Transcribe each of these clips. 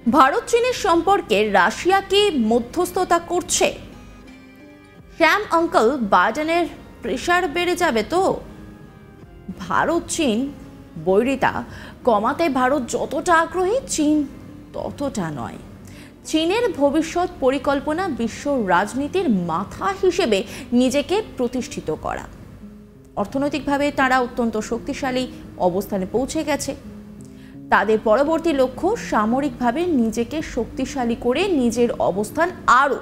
ভারত চীনের সম্পর্কে রাশিয়া কি মধ্যস্থতা করছে? শ্যাম আঙ্কেল বাইডেনের প্রেশার বেড়ে যাবে তো? ভারত চীন বৈরিতা কমাতে ভারত যতটা আগ্রহী, চীন ততটা নয়। চীনের ভবিষ্যৎ পরিকল্পনা বিশ্ব রাজনীতির মাথা হিসেবে নিজেকে প্রতিষ্ঠিত করা। অর্থনৈতিকভাবে তারা অত্যন্ত শক্তিশালী অবস্থানে পৌঁছে গেছে। তাদের পরবর্তী লক্ষ্য সামরিকভাবে নিজেকে শক্তিশালী করে নিজের অবস্থান আরও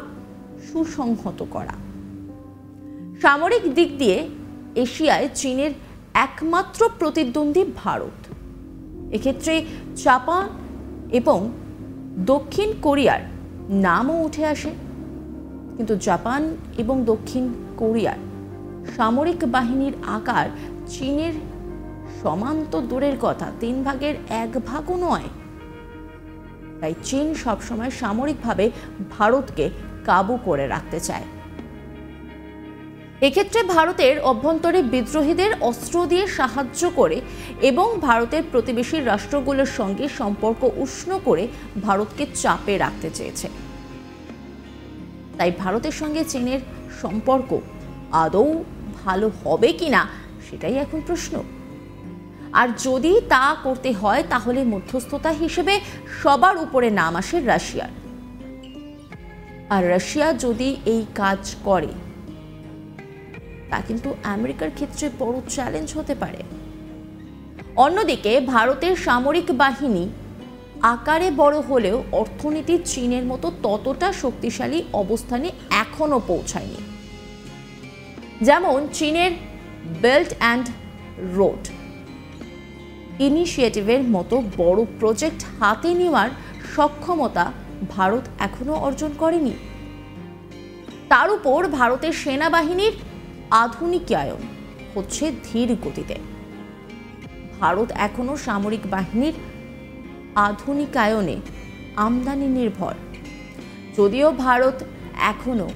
সুসংহত করা। সামরিক দিক দিয়ে এশিয়ায় চীনের একমাত্র প্রতিদ্বন্দ্বী ভারত। এক্ষেত্রে জাপান এবং দক্ষিণ কোরিয়ার নামও উঠে আসে। কিন্তু জাপান এবং দক্ষিণ কোরিয়ার সামরিক বাহিনীর আকার চীনের সমান তো দূরের কথা, 3 ভাগের 1 ভাগও নয়। তাই চীন সবসময় সামরিকভাবে ভারতকে কাবু করে রাখতে চায়। এক্ষেত্রে ভারতের অভ্যন্তরে বিদ্রোহীদের অস্ত্র দিয়ে সাহায্য করে এবং ভারতের প্রতিবেশী রাষ্ট্রগুলোর সঙ্গে সম্পর্ক উষ্ণ করে ভারতকে চাপে রাখতে চেয়েছে। তাই ভারতের সঙ্গে চীনের সম্পর্ক আদৌ ভালো হবে কিনা সেটাই এখন প্রশ্ন। আর যদি তা করতে হয় তাহলে মধ্যস্থতা হিসেবে সবার উপরে নাম আসে রাশিয়ার। আর রাশিয়া যদি এই কাজ করে তা কিন্তু আমেরিকার ক্ষেত্রে বড় চ্যালেঞ্জ হতে পারে। অন্যদিকে ভারতের সামরিক বাহিনী আকারে বড় হলেও অর্থনীতি চীনের মতো ততটা শক্তিশালী অবস্থানে এখনো পৌঁছায়নি। যেমন চীনের বেল্ট অ্যান্ড রোড ইনিশিয়েটিভের মতো বড় প্রজেক্ট হাতে নেওয়ার সক্ষমতা ভারত এখনো অর্জন করেনি। তার উপর ভারতের সেনাবাহিনীর আধুনিকায়ন হচ্ছে ধীর গতিতে। ভারত এখনো সামরিক বাহিনীর আধুনিকায়নে আমদানি নির্ভর। যদিও ভারত এখনো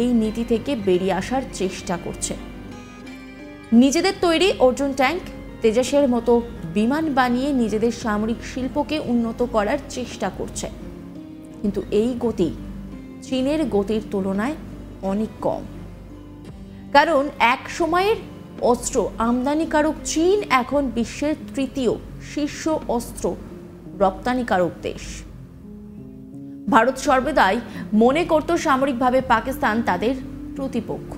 এই নীতি থেকে বেরিয়ে আসার চেষ্টা করছে। নিজেদের তৈরি অর্জুন ট্যাঙ্ক, তেজাসের মতো বিমান বানিয়ে নিজেদের সামরিক শিল্পকে উন্নত করার চেষ্টা করছে। কিন্তু এই গতি চীনের গতির তুলনায় অনেক কম। কারণ এক সময়ের অস্ত্র আমদানিকারক চীন এখন বিশ্বের 3য় শীর্ষ অস্ত্র রপ্তানিকারক দেশ। ভারত সর্বদাই মনে করত সামরিকভাবে পাকিস্তান তাদের প্রতিপক্ষ।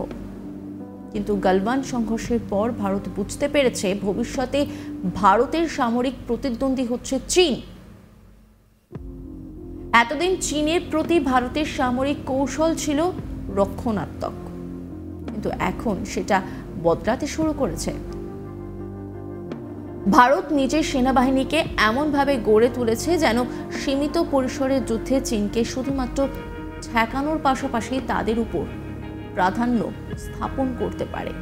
কিন্তু গালওয়ান সংঘর্ষের পর ভারত বুঝতে পেরেছে ভবিষ্যতে ভারতের সামরিক প্রতিদ্বন্দ্বী হচ্ছে চীন। এতদিন চীনের প্রতি ভারতের সামরিক কৌশল ছিল রক্ষণাত্মক, কিন্তু এখন সেটা বদলাতে শুরু করেছে। ভারত নিজের সেনাবাহিনীকে এমনভাবে গড়ে তুলেছে যেন সীমিত পরিসরের যুদ্ধে চীনকে শুধুমাত্র ঠেকানোর পাশাপাশি তাদের উপর প্রাধান্য স্থাপন করতে পারে।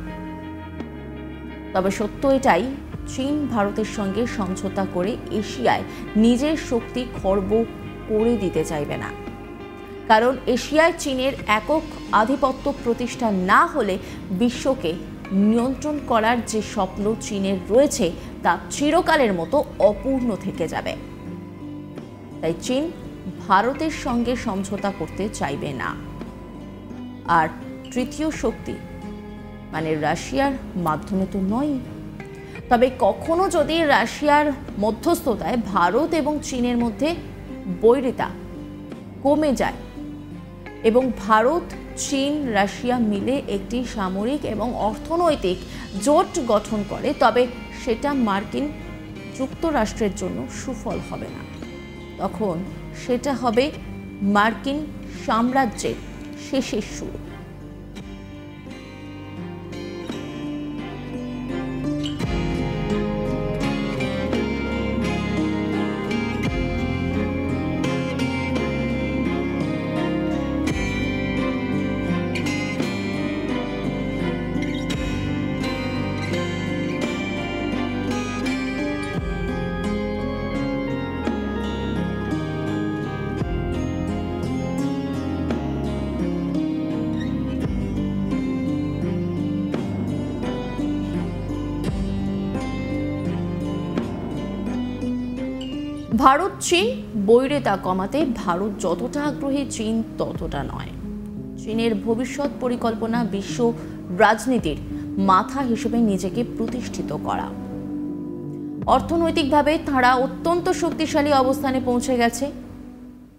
তবে সত্য এটাই, চীন ভারতের সঙ্গে সমঝোতা করে এশিয়ায় নিজের শক্তি খর্ব করে দিতে চাইবে না। কারণ এশিয়ায় চীনের একক আধিপত্য প্রতিষ্ঠা না হলে বিশ্বকে নিয়ন্ত্রণ করার যে স্বপ্ন চীনের রয়েছে তা চিরকালের মতো অপূর্ণ থেকে যাবে। তাই চীন ভারতের সঙ্গে সমঝোতা করতে চাইবে না। আর তৃতীয় শক্তি মানে রাশিয়ার মাধ্যমে তো নয়। তবে কখনো যদি রাশিয়ার মধ্যস্থতায় ভারত এবং চীনের মধ্যে বৈরিতা কমে যায় এবং ভারত, চীন, রাশিয়া মিলে একটি সামরিক এবং অর্থনৈতিক জোট গঠন করে, তবে সেটা মার্কিন যুক্তরাষ্ট্রের জন্য সুফল হবে না। তখন সেটা হবে মার্কিন সাম্রাজ্যের শেষের শুরু। ভারত চীন বৈরিতা কমাতে ভারত যতটা আগ্রহী, চীন ততটা নয়। চীনের ভবিষ্যৎ পরিকল্পনা বিশ্ব রাজনীতির মাথা হিসেবে নিজেকে প্রতিষ্ঠিত করা। অর্থনৈতিকভাবে তারা অত্যন্ত শক্তিশালী অবস্থানে পৌঁছে গেছে।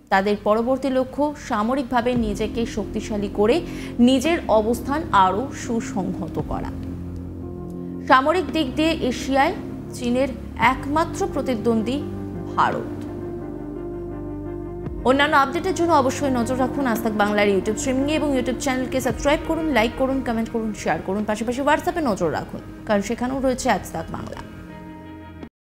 তাদের পরবর্তী লক্ষ্য সামরিকভাবে নিজেকে শক্তিশালী করে নিজের অবস্থান আরও সুসংহত করা। সামরিক দিক দিয়ে এশিয়ায় চীনের একমাত্র প্রতিদ্বন্দ্বী ভারত। অন্যান্য আপডেটের জন্য অবশ্যই নজর রাখুন আজ তাক বাংলার ইউটিউব স্ট্রিমিং এবং ইউটিউব চ্যানেলকে সাবস্ক্রাইব করুন, লাইক করুন, কমেন্ট করুন, শেয়ার করুন। পাশাপাশি হোয়াটসঅ্যাপে নজর রাখুন, কারণ সেখানেও রয়েছে আজ তাক বাংলা।